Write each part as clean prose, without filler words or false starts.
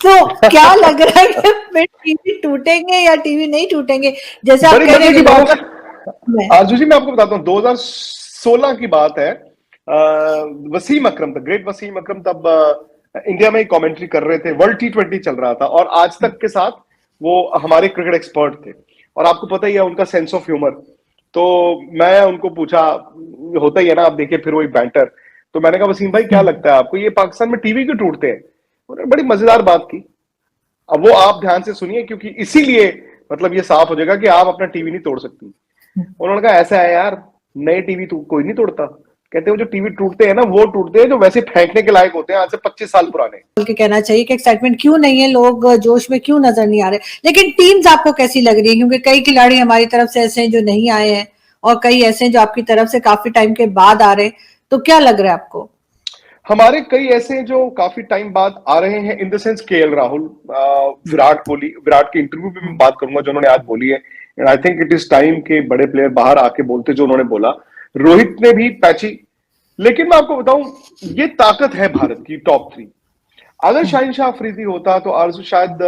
तो क्या लग रहा है कि फिर टीवी टूटेंगे या टीवी नहीं टूटेंगे? जैसे आप कह रहे हैं। आरजू जी मैं आपको बताता हूँ 2016 की बात है। वसीम अकरम, द ग्रेट वसीम अकरम, तब इंडिया में कमेंट्री कर रहे थे, वर्ल्ड T20 चल रहा था और आज तक के साथ वो हमारे क्रिकेट एक्सपर्ट थे और आपको पता ही है उनका सेंस ऑफ ह्यूमर। तो मैं उनको पूछा, होता ही है ना, आप देखिए फिर वही बैंटर, तो मैंने कहा वसीम भाई क्या लगता है आपको ये पाकिस्तान में टीवी क्यों टूटते हैं? उन्होंने बड़ी मजेदार बात की। अब वो आप ध्यान से सुनिए क्योंकि इसीलिए मतलब ये साफ हो जाएगा कि आप अपना टीवी नहीं तोड़ सकती। उन्होंने कहा ऐसा है यार, नए टीवी तो कोई नहीं तोड़ता, कहते हैं जो टीवी टूटते हैं ना वो टूटते हैं जो वैसे फेंकने के लायक होते हैं आज से 25 साल पुराने। के कहना चाहिए कि एक्साइटमेंट क्यों नहीं है, लोग जोश में क्यों नजर नहीं आ रहे। लेकिन टीम्स आपको कैसी लग रही है? क्योंकि कई खिलाड़ी हमारी तरफ से ऐसे हैं जो नहीं आए हैं और कई ऐसे हैं जो आपकी तरफ से काफी टाइम के बाद आ रहे हैं, तो क्या लग रहा है आपको? हमारे कई ऐसे हैं जो काफी टाइम बाद आ रहे हैं, in the sense KL Rahul, Virat Kohli. Virat के इंटरव्यू पे मैं बात करूंगा जो उन्होंने आज बोली है, and I think it is time के बड़े प्लेयर बाहर आके बोलते जो उन्होंने बोला। रोहित ने भी पैची, लेकिन मैं आपको बताऊं ये ताकत है भारत की टॉप 3। अगर शाहिनशाह अफरीदी होता तो आरजू शायद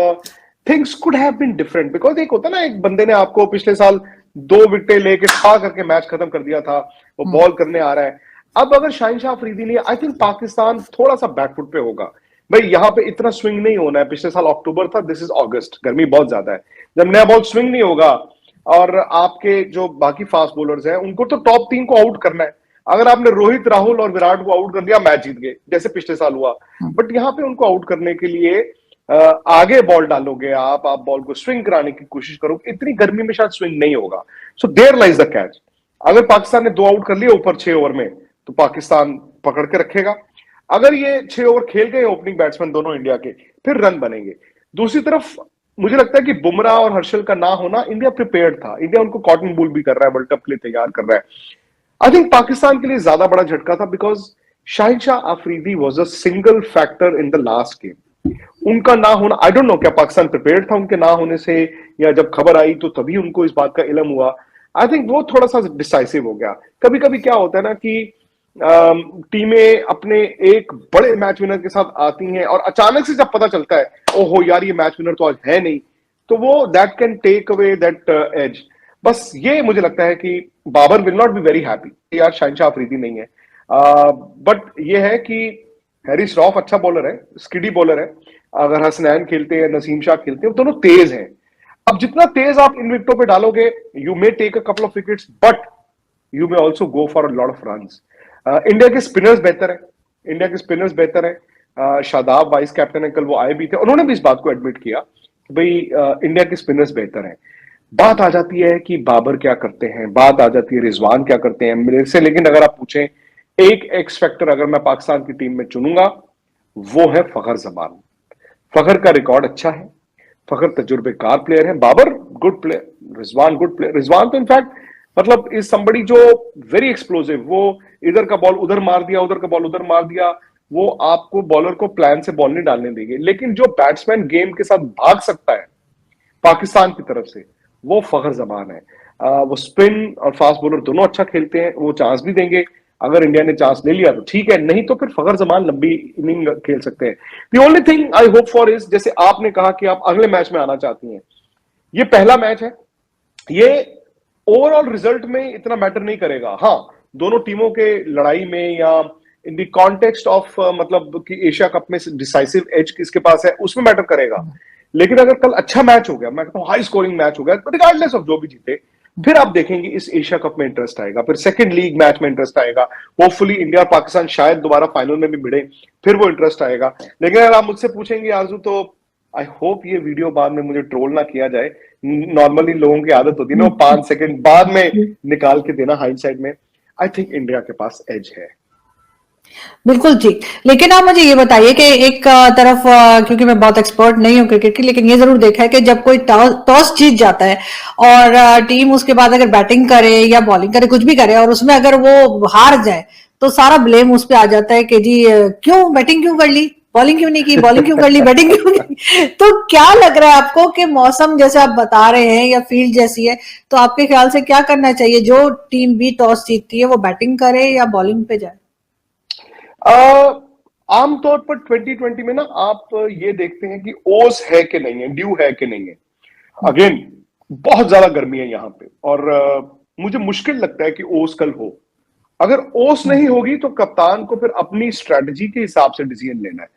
things could have been different, because एक होता ना, एक बंदे ने आपको पिछले साल 2 विकेटें लेके ठा करके मैच खत्म कर दिया था, वो बॉल करने आ रहा है। अब अगर शाहिनशाह अफरीदी नहीं, आई थिंक पाकिस्तान थोड़ा सा बैकफुट पे होगा। भाई यहाँ पे इतना स्विंग नहीं होना है, पिछले साल अक्टूबर था, दिस इज अगस्त, गर्मी बहुत ज्यादा है। जब नया बॉल स्विंग नहीं होगा और आपके जो बाकी फास्ट बॉलर्स हैं उनको तो टॉप 3 को आउट करना है। अगर आपने रोहित, राहुल और विराट को आउट कर दिया, मैच जीत गए जैसे पिछले साल हुआ। बट यहाँ पे उनको आउट करने के लिए आगे बॉल डालोगे आप बॉल को स्विंग कराने की कोशिश करोगे, इतनी गर्मी में शायद स्विंग नहीं होगा। So there lies the catch. अगर पाकिस्तान ने 2 आउट कर लिए ऊपर 6 ओवर में तो पाकिस्तान पकड़ के रखेगा। अगर ये 6 ओवर खेल गए ओपनिंग बैट्समैन दोनों इंडिया के, फिर रन बनेंगे। दूसरी तरफ मुझे लगता है कि बुमराह और हर्षल का ना होना, इंडिया प्रिपेयर्ड था। इंडिया उनको कॉटन बूल भी कर रहा है, वर्ल्ड कप के लिए तैयार कर रहा है। आई थिंक पाकिस्तान के लिए ज्यादा बड़ा झटका था because Shaheen Shah Afridi was a single factor in the last game. उनका ना होना, आई डोंट नो क्या पाकिस्तान प्रिपेयर्ड था उनके ना होने से, या जब खबर आई तो तभी उनको इस बात का इल्म हुआ। आई थिंक वो थोड़ा सा डिसाइसिव हो गया। कभी कभी क्या होता है ना कि टीमें अपने एक बड़े मैच विनर के साथ आती हैं और अचानक से जब पता चलता है ओहो यार ये मैच विनर तो आज है नहीं, तो वो that can take away that edge. बस ये मुझे लगता है कि Babar will not be very happy यार शाहिनशाह अफरीदी नहीं है। बट ये है कि हैरिस रॉफ अच्छा बॉलर है, स्किडी बॉलर है। अगर हसनैन खेलते हैं, नसीम शाह खेलते हैं, दोनों तेज हैं। अब जितना तेज आप इन विकेटों पे डालोगे, you may take a couple of wickets but you may also go for a lot of runs. India के स्पिनर्स बेहतर है, इंडिया के स्पिनर्स बेहतर है। शादाब वाइस कैप्टन है, कल वो आए भी थे, उन्होंने भी इस बात को एडमिट किया कि भाई इंडिया के स्पिनर्स बेहतर हैं। बात आ जाती है कि बाबर क्या करते हैं, बात आ जाती है रिजवान क्या करते हैं मेरे से। लेकिन अगर आप पूछें एक एक्स फैक्टर अगर मैं पाकिस्तान की टीम में चुनूंगा, वो है फखर जमान। फखर का रिकॉर्ड अच्छा है, फखर तजुर्बेकार प्लेयर है, Babar good player, Rizwan good player. Rizwan तो इनफैक्ट मतलब इज समबडी जो वेरी एक्सप्लोसिव, वो इधर का बॉल उधर मार दिया, उधर का बॉल उधर मार दिया, वो आपको बॉलर को प्लान से बॉल नहीं डालने देंगे। लेकिन जो बैट्समैन गेम के साथ भाग सकता है पाकिस्तान की तरफ से, वो फखर जमान है। वो स्पिन और फास्ट बॉलर दोनों अच्छा खेलते हैं, वो चांस भी देंगे। अगर इंडिया ने चांस ले लिया तो ठीक है, नहीं तो फिर फखर जमान लंबी इनिंग खेल सकते हैं। The only thing I hope for is, जैसे आपने कहा कि आप अगले मैच में आना चाहती हैं, ये पहला मैच है, ये ओवरऑल रिजल्ट में इतना मैटर नहीं करेगा। हाँ, दोनों टीमों के लड़ाई में या इन द कॉन्टेक्स्ट ऑफ मतलब कि एशिया कप में डिसाइसिव एज किसके पास है उसमें मैटर करेगा। लेकिन अगर कल अच्छा मैच हो गया, मैं कहता हूं हाई स्कोरिंग मैच हो गया, रिगार्डलेस ऑफ जो भी जीते, फिर आप देखेंगे इस एशिया कप में इंटरेस्ट आएगा, फिर सेकंड लीग मैच में इंटरेस्ट आएगा। होपफुली इंडिया और पाकिस्तान शायद दोबारा फाइनल में भी भिड़े, फिर वो इंटरेस्ट आएगा। लेकिन अगर आप मुझसे पूछेंगे आरजू, तो आई होप ये वीडियो बाद में मुझे ट्रोल ना किया जाए। नॉर्मली लोगों की आदत होती है ना 5 सेकंड बाद में निकाल के देना हाइंडसाइड में। आई थिंक इंडिया के पास एज है। बिल्कुल ठीक। लेकिन आप मुझे ये बताइए कि एक तरफ क्योंकि मैं बहुत एक्सपर्ट नहीं हूँ क्रिकेट की, लेकिन ये जरूर देखा है कि जब कोई टॉस जीत जाता है और टीम उसके बाद अगर बैटिंग करे या बॉलिंग करे, कुछ भी करे, और उसमें अगर वो हार जाए तो सारा ब्लेम उस पर आ जाता है कि जी क्यों बैटिंग क्यों कर ली, बॉलिंग क्यों नहीं की, बॉलिंग क्यों कर ली, बैटिंग क्यों की। तो क्या लग रहा है आपको कि मौसम जैसे आप बता रहे हैं या फील्ड जैसी है, तो आपके ख्याल से क्या करना चाहिए? जो टीम भी टॉस जीतती है वो बैटिंग करे या बॉलिंग पे जाए? आमतौर पर 2020 में ना आप ये देखते हैं कि ओस है कि नहीं है, ड्यू है कि नहीं है। अगेन बहुत ज्यादा गर्मी है यहाँ पे, और मुझे मुश्किल लगता है कि ओस कल हो। अगर ओस नहीं होगी तो कप्तान को फिर अपनी स्ट्रेटजी के हिसाब से डिसीजन लेना है।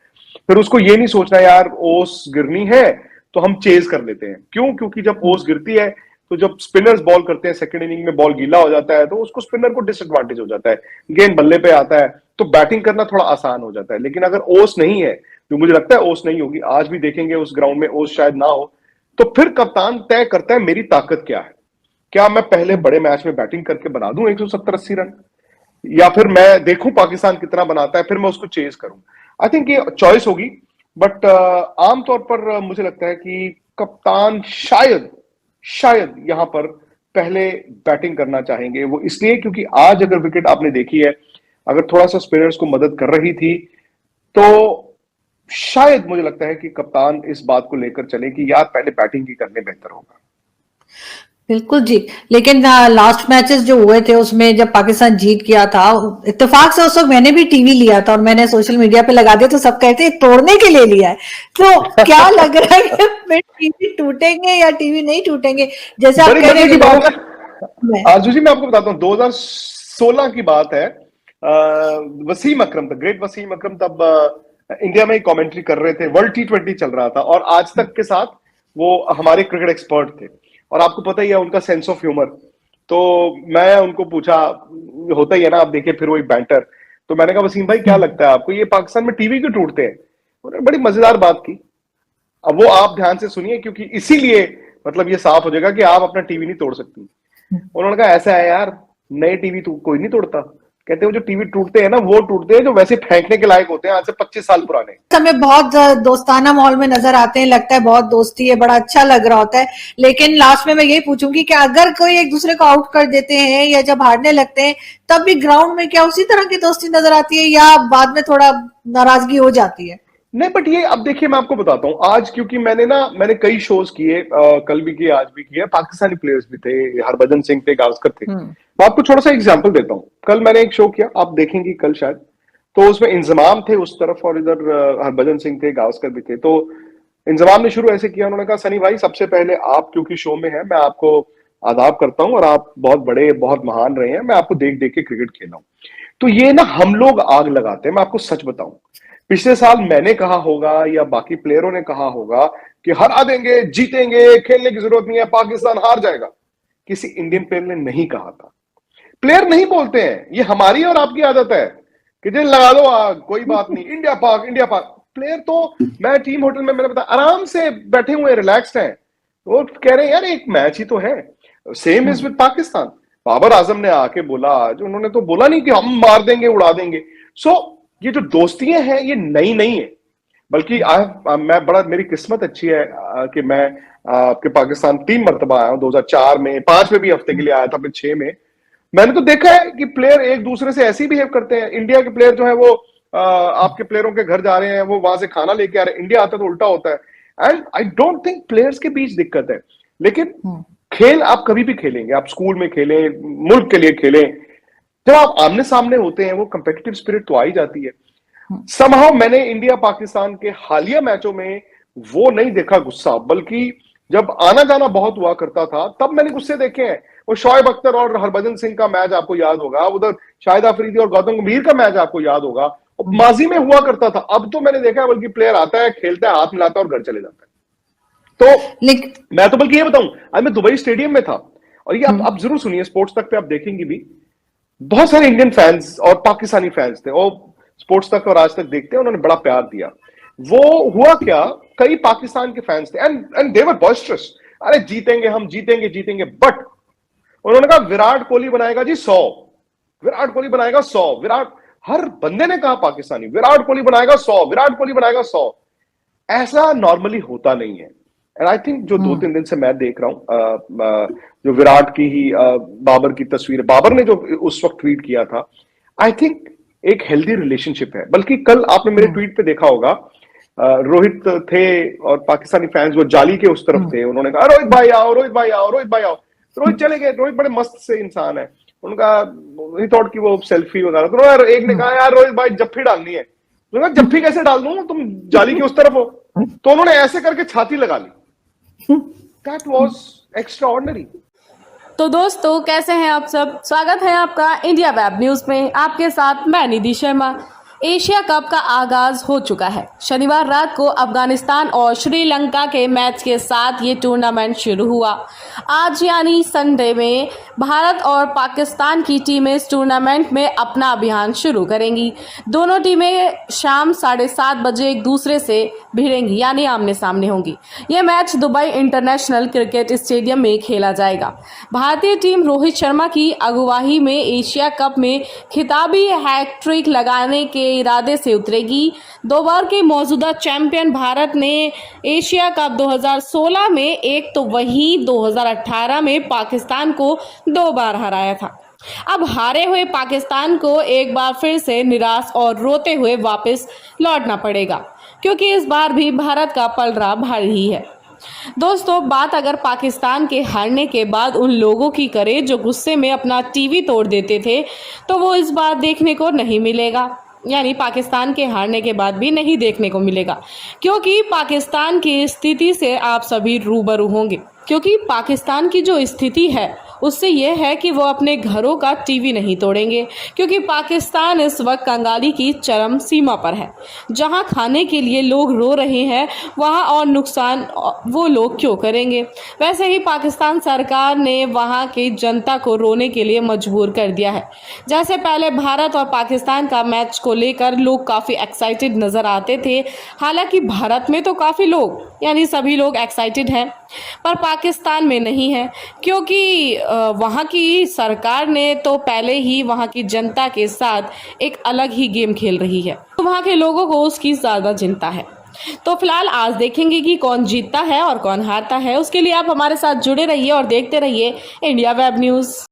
फिर उसको ये नहीं सोचना यार ओस गिरनी है तो हम चेज कर लेते हैं। क्यों? क्योंकि जब ओस गिरती है तो जब स्पिनर्स बॉल करते हैं सेकंड इनिंग में, बॉल गीला हो जाता है तो उसको स्पिनर को डिसएडवांटेज हो जाता है, गेंद बल्ले पे आता है, तो बैटिंग करना थोड़ा आसान हो जाता है। लेकिन अगर ओस नहीं है, तो मुझे लगता है ओस नहीं होगी, आज भी देखेंगे उस ग्राउंड में ओस शायद ना हो, तो फिर कप्तान तय करता है मेरी ताकत क्या है। क्या मैं पहले बड़े मैच में बैटिंग करके बना दूं 170-80 रन, या फिर मैं देखूं पाकिस्तान कितना बनाता है फिर मैं उसको चेज करूं। आई थिंक ये चॉइस होगी। बट आमतौर पर मुझे लगता है कि कप्तान शायद शायद यहां पर पहले बैटिंग करना चाहेंगे। वो इसलिए क्योंकि आज अगर विकेट आपने देखी है, अगर थोड़ा सा स्पिनर्स को मदद कर रही थी, तो शायद मुझे लगता है कि कप्तान इस बात को लेकर चले कि यार पहले बैटिंग ही करने बेहतर होगा। बिल्कुल जी। लेकिन लास्ट मैचेस जो हुए थे उसमें जब पाकिस्तान जीत गया था, इत्तेफाक से उस वक्त मैंने भी टीवी लिया था और मैंने सोशल मीडिया पे लगा दिया, तो सब कहते हैं तोड़ने के लिए लिया है। तो क्या लग रहा है कि फिर टीवी टूटेंगे या टीवी नहीं टूटेंगे, जैसे आप बड़ी कह रहे मजे हैं की कि बात लोग है आरजू जी, मैं आपको बताता हूँ 2016 की बात है। वसीम अकरम, द ग्रेट वसीम अकरम, तब इंडिया में कमेंट्री कर रहे थे, वर्ल्ड T20 चल रहा था, और आज तक के साथ वो हमारे क्रिकेट एक्सपर्ट थे, और आपको पता ही है उनका सेंस ऑफ ह्यूमर। तो मैं उनको पूछा, होता ही है ना, आप देखिए फिर वही बैंटर, तो मैंने कहा वसीम भाई क्या लगता है आपको ये पाकिस्तान में टीवी क्यों टूटते हैं? उन्होंने बड़ी मजेदार बात की। अब वो आप ध्यान से सुनिए, क्योंकि इसीलिए मतलब ये साफ हो जाएगा कि आप अपना टीवी नहीं तोड़ सकती। उन्होंने कहा ऐसा है यार, नए टीवी तो कोई नहीं तोड़ता। कहते हैं जो टीवी टूटते हैं ना वो टूटते हैं जो वैसे फेंकने के लायक होते हैं, आज से 25 साल पुराने। हमें बहुत दोस्ताना माहौल में नजर आते हैं, लगता है बहुत दोस्ती है, बड़ा अच्छा लग रहा होता है। लेकिन लास्ट में मैं यही पूछूंगी कि अगर कोई एक दूसरे को आउट कर देते हैं या जब हारने लगते हैं, तब भी ग्राउंड में क्या उसी तरह की दोस्ती नजर आती है या बाद में थोड़ा नाराजगी हो जाती है? नहीं, बट ये अब देखिए मैं आपको बताता हूँ आज, क्योंकि मैंने कई शोज किए, कल भी किए आज भी किए, पाकिस्तानी प्लेयर्स भी थे, हरभजन सिंह थे, गावस्कर थे। मैं आपको थोड़ा सा एग्जांपल देता हूँ। कल मैंने एक शो किया, आप देखेंगे कल शायद, तो उसमें इंजमाम थे उस तरफ और इधर हरभजन सिंह थे, गावस्कर भी थे। तो इंजमाम ने शुरू ऐसे किया, उन्होंने कहा सनी भाई सबसे पहले आप क्योंकि शो में है, मैं आपको आदाब करता हूँ, और आप बहुत बड़े बहुत महान रहे हैं, मैं आपको देख देख के क्रिकेट खेला हूँ। तो ये ना हम लोग आग लगाते हैं। मैं आपको सच बताऊं, पिछले साल मैंने कहा होगा या बाकी प्लेयरों ने कहा होगा कि हरा देंगे, जीतेंगे, खेलने की जरूरत नहीं है, पाकिस्तान हार जाएगा, किसी इंडियन प्लेयर ने नहीं कहा था। प्लेयर नहीं बोलते हैं, ये हमारी और आपकी आदत है कि जी लगा दो आग, कोई बात नहीं, इंडिया पाक इंडिया पाक। प्लेयर तो, मैं टीम होटल में मैंने बताया आराम से बैठे हुए रिलैक्स्ड हैं, वो कह रहे हैं यार एक मैच ही तो है। Same is with Pakistan. Babar Azam ने आके बोला आज, उन्होंने तो बोला नहीं कि हम मार देंगे उड़ा देंगे। सो ये जो दोस्तियां हैं ये नई नहीं है, बल्कि मैं बड़ा, मेरी किस्मत अच्छी है कि मैं आपके पाकिस्तान 3 मरतबा आया हूं, 2004 में, 5 में भी हफ्ते के लिए आया था, फिर 6 में। मैंने तो देखा है कि प्लेयर एक दूसरे से ऐसे ही बिहेव करते हैं। इंडिया के प्लेयर जो है वो आपके प्लेयरों के घर जा रहे हैं, वो वहां से खाना लेके आ रहे हैं, इंडिया आता तो उल्टा होता है। And I don't think players के बीच दिक्कत है। लेकिन खेल आप कभी भी खेलेंगे, आप स्कूल में खेलें, मुल्क के लिए खेलें, जब आप आमने सामने होते हैं वो कंपेटिटिव स्पिरिट तो आ ही जाती है। समहाउ मैंने इंडिया पाकिस्तान के हालिया मैचों में वो नहीं देखा गुस्सा, बल्कि जब आना जाना बहुत हुआ करता था तब मैंने गुस्से देखे हैं। वो शोएब अख्तर और हरभजन सिंह का मैच आपको याद होगा, उधर शाहिद अफरीदी और गौतम गंभीर का मैच आपको याद होगा, माजी में हुआ करता था। अब तो मैंने देखा है बल्कि प्लेयर आता है, खेलता है, हाथ मिलाता है और घर चले जाता है। तो मैं तो बल्कि ये बताऊं, आज मैं दुबई स्टेडियम में था, और ये आप जरूर सुनिए, स्पोर्ट्स तक पे आप देखेंगे भी, बहुत सारे इंडियन फैंस और पाकिस्तानी फैंस थे, और स्पोर्ट्स तक और आज तक देखते हैं, उन्होंने बड़ा प्यार दिया। वो हुआ क्या, कई पाकिस्तान के फैंस थे एंड दे वर बॉयस्टरस, अरे जीतेंगे हम, जीतेंगे जीतेंगे। बट उन्होंने कहा विराट कोहली बनाएगा जी 100, विराट कोहली बनाएगा 100, विराट, हर बंदे ने कहा पाकिस्तानी, विराट कोहली बनाएगा 100, विराट कोहली बनाएगा 100। ऐसा नॉर्मली होता नहीं है। एंड आई थिंक जो 2-3 दिन से मैं देख रहा हूं, जो विराट की ही बाबर की तस्वीर, बाबर ने जो उस वक्त ट्वीट किया था, आई थिंक एक हेल्दी रिलेशनशिप है। बल्कि कल आपने मेरे ट्वीट पे देखा होगा, रोहित थे और पाकिस्तानी फैंस वो जाली के उस तरफ थे, उन्होंने कहा रोहित भाई आओ, रोहित भाई आओ, रोहित भाई आओ। रोहित चले गए, रोहित बड़े मस्त से इंसान है, उनका ही थॉट कि वो सेल्फी वगैरह, तो यार एक ने कहा यार रोहित भाई जफ्फी डालनी है, तो जफ्फी कैसे डाल दूं, तुम जाली के उस तरफ हो। तो उन्होंने ऐसे करके छाती लगा ली। That was extraordinary. तो दोस्तों, कैसे हैं आप सब? स्वागत है आपका इंडिया वेब न्यूज में। आपके साथ मैं निधि शर्मा। एशिया कप का आगाज हो चुका है। शनिवार रात को अफगानिस्तान और श्रीलंका के मैच के साथ ये टूर्नामेंट शुरू हुआ। आज यानी संडे में भारत और पाकिस्तान की टीमें इस टूर्नामेंट में अपना अभियान शुरू करेंगी। दोनों टीमें शाम 7:30 बजे एक दूसरे से भिड़ेंगी, यानी आमने सामने होंगी। ये match Dubai international cricket stadium में खेला जाएगा। भारतीय टीम रोहित शर्मा की अगुवाई में एशिया कप में खिताबी हैट्रिक लगाने के इरादे से उतरेगी। 2 बार के मौजूदा चैंपियन भारत ने एशिया कप 2016 में एक तो वहीं 2018 में पाकिस्तान को 2 बार हराया था। अब हारे हुए पाकिस्तान को एक बार फिर से निराश और रोते हुए वापस लौटना पड़ेगा, क्योंकि इस बार भी भारत का पलड़ा भारी ही है। दोस्तों, बात अगर पाकिस्तान के हारने के बाद उन लोगों की करें जो गुस्से में अपना टीवी तोड़ देते थे, तो वो इस बार देखने को नहीं मिलेगा। यानी पाकिस्तान के हारने के बाद भी नहीं देखने को मिलेगा, क्योंकि पाकिस्तान की स्थिति से आप सभी रूबरू होंगे। क्योंकि पाकिस्तान की जो स्थिति है उससे यह है कि वो अपने घरों का टीवी नहीं तोड़ेंगे, क्योंकि पाकिस्तान इस वक्त कंगाली की चरम सीमा पर है। जहां खाने के लिए लोग रो रहे हैं, वहां और नुकसान वो लोग क्यों करेंगे। वैसे ही पाकिस्तान सरकार ने वहां की जनता को रोने के लिए मजबूर कर दिया है। जैसे पहले भारत और पाकिस्तान का मैच को लेकर लोग काफ़ी एक्साइटेड नज़र आते थे। हालांकि भारत में तो काफ़ी लोग, यानी सभी लोग एक्साइटेड हैं, पर पाकिस्तान में नहीं है, क्योंकि वहाँ की सरकार ने तो पहले ही वहाँ की जनता के साथ एक अलग ही गेम खेल रही है, तो वहाँ के लोगों को उसकी ज़्यादा चिंता है। तो फिलहाल आज देखेंगे कि कौन जीतता है और कौन हारता है। उसके लिए आप हमारे साथ जुड़े रहिए और देखते रहिए इंडिया वेब न्यूज़।